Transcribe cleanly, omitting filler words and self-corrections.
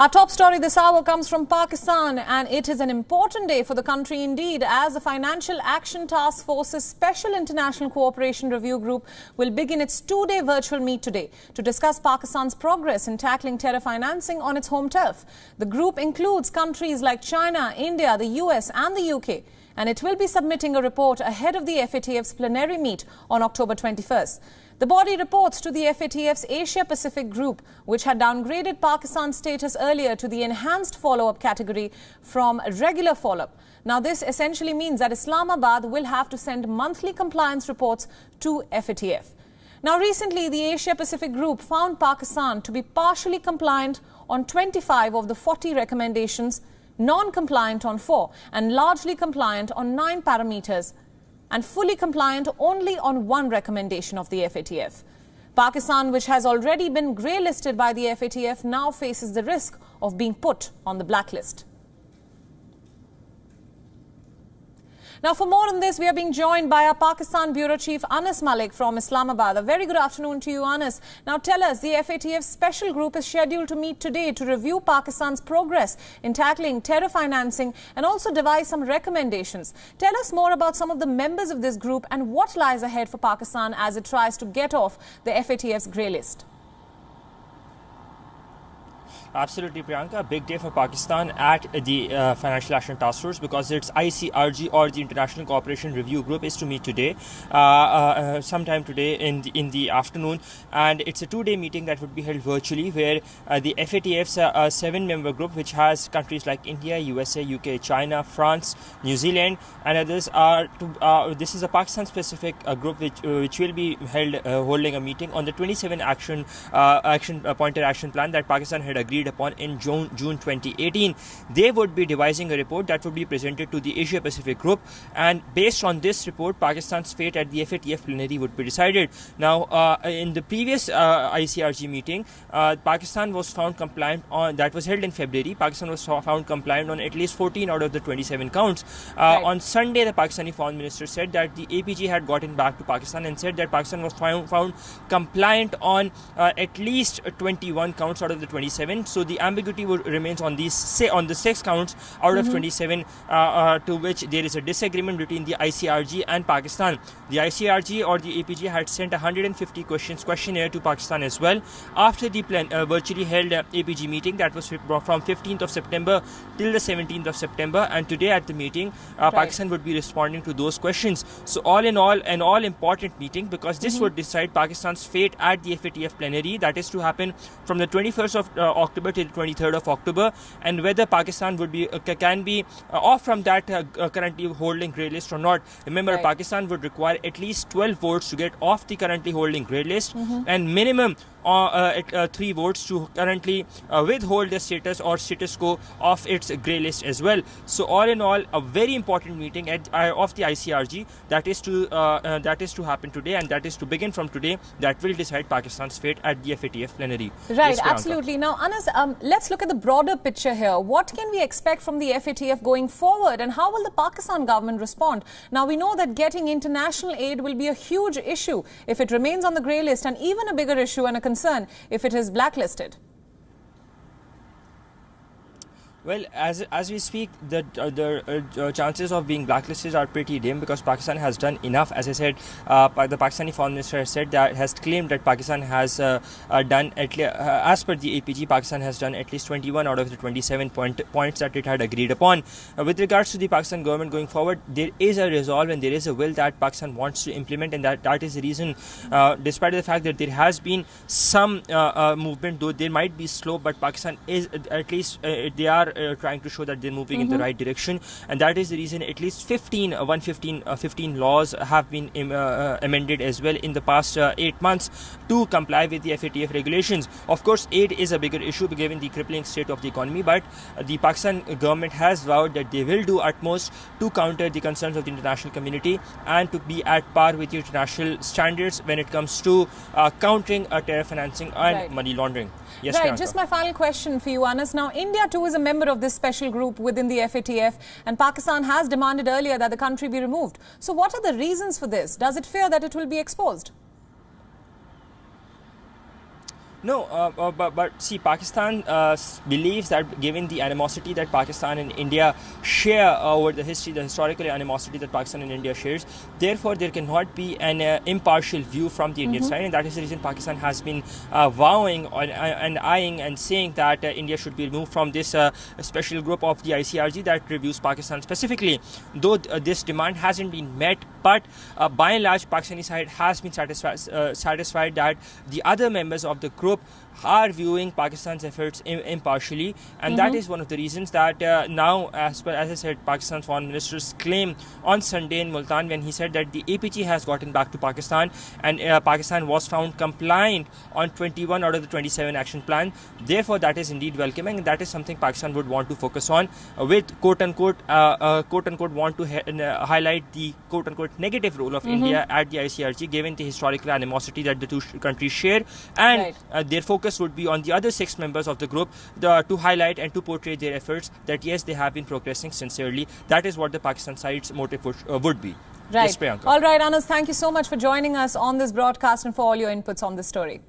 Our top story this hour comes from Pakistan, and it is an important day for the country indeed, as the Financial Action Task Force's Special International Cooperation Review Group will begin its two-day virtual meet today to discuss Pakistan's progress in tackling terror financing on its home turf. The group includes countries like China, India, the US and the UK, and it will be submitting a report ahead of the FATF's plenary meet on October 21st. The body reports to the FATF's Asia-Pacific group, which had downgraded Pakistan's status earlier to the enhanced follow-up category from regular follow-up. Now, this essentially means that Islamabad will have to send monthly compliance reports to FATF. Now, recently, the Asia-Pacific group found Pakistan to be partially compliant on 25 of the 40 recommendations, non-compliant on 4, and largely compliant on 9 parameters, and fully compliant only on 1 recommendation of the FATF. Pakistan, which has already been grey-listed by the FATF, now faces the risk of being put on the blacklist. Now, for more on this, we are being joined by our Pakistan Bureau Chief Anas Malik from Islamabad. A very good afternoon to you, Anas. Now, tell us, the FATF special group is scheduled to meet today to review Pakistan's progress in tackling terror financing and also devise some recommendations. Tell us more about some of the members of this group and what lies ahead for Pakistan as it tries to get off the FATF's grey list. Absolutely, Priyanka. A big day for Pakistan at the Financial Action Task Force, because its ICRG, or the International Cooperation Review Group, is to meet today, sometime today in the afternoon, and it's a two-day meeting that would be held virtually, where the FATF's 7-member group, which has countries like India, USA, UK, China, France, New Zealand, and others, are to. This is a Pakistan-specific group which will be holding a meeting on the 27 pointer action plan that Pakistan had agreed upon in June 2018. They would be devising a report that would be presented to the Asia Pacific group, and based on this report, Pakistan's fate at the FATF plenary would be decided. Now, in the previous ICRG meeting, Pakistan was found compliant on, that was held in February. Pakistan was found compliant on at least 14 out of the 27 counts. Right. On Sunday, the Pakistani foreign minister said that the APG had gotten back to Pakistan and said that Pakistan was found compliant on at least 21 counts out of the 27. So the ambiguity remains on the 6 counts out of 27, to which there is a disagreement between the ICRG and Pakistan. The ICRG, or the APG, had sent 150 questionnaire to Pakistan as well after the virtually held APG meeting that was from 15th of September till the 17th of September, and today at the meeting, right, Pakistan would be responding to those questions. So all in all, an all-important meeting, because this would decide Pakistan's fate at the FATF plenary, that is to happen from the 21st of October till 23rd of October, and whether Pakistan would be can be off from that currently holding grey list or not. Remember, right, Pakistan would require at least 12 votes to get off the currently holding grey list, and minimum 3 votes to currently withhold the status or status quo of its grey list as well. So all in all, a very important meeting of the ICRG that is to happen today, and that is to begin from today, that will decide Pakistan's fate at the FATF plenary. Right, yes, absolutely. Now, Anas, let's look at the broader picture here. What can we expect from the FATF going forward, and how will the Pakistan government respond? Now, we know that getting international aid will be a huge issue if it remains on the grey list, and even a bigger issue and a concern if it is blacklisted. Well, as we speak, the chances of being blacklisted are pretty dim, because Pakistan has done enough. As I said, the Pakistani foreign minister has claimed that Pakistan has done, as per the APG, Pakistan has done at least 21 out of the 27 points that it had agreed upon. With regards to the Pakistan government going forward, there is a resolve and there is a will that Pakistan wants to implement, and that is the reason, despite the fact that there has been some movement, though they might be slow, but Pakistan is at least they are trying to show that they're moving in the right direction, and that is the reason at least 15 laws have been amended as well in the past 8 months to comply with the FATF regulations. Of course, aid is a bigger issue given the crippling state of the economy, but the Pakistan government has vowed that they will do utmost to counter the concerns of the international community and to be at par with international standards when it comes to countering terror financing and money laundering. Yes, right. Just my final question for you, Anas. Now, India too is a member of this special group within the FATF, and Pakistan has demanded earlier that the country be removed. So what are the reasons for this? Does it fear that it will be exposed? No, but see, Pakistan believes that given the animosity that Pakistan and India share over the history, the historical animosity that Pakistan and India shares, therefore there cannot be an impartial view from the Indian side, and that is the reason Pakistan has been vowing and eyeing and saying that India should be removed from this special group of the ICRG that reviews Pakistan specifically. Though this demand hasn't been met, but by and large, Pakistani side has been satisfied that the other members of the group are viewing Pakistan's efforts impartially, and that is one of the reasons that now, as I said, Pakistan's foreign minister's claim on Sunday in Multan when he said that the APG has gotten back to Pakistan and Pakistan was found compliant on 21 out of the 27 action plan. Therefore, that is indeed welcoming, and that is something Pakistan would want to focus on with quote unquote want to highlight the quote unquote negative role of India at the ICRG, given the historical animosity that the two countries share, and their focus would be on the other 6 members of the group to highlight and to portray their efforts that yes, they have been progressing sincerely. That is what the Pakistan side's motive would be. Right. Yes, Priyanka. All right, Anas, thank you so much for joining us on this broadcast and for all your inputs on this story.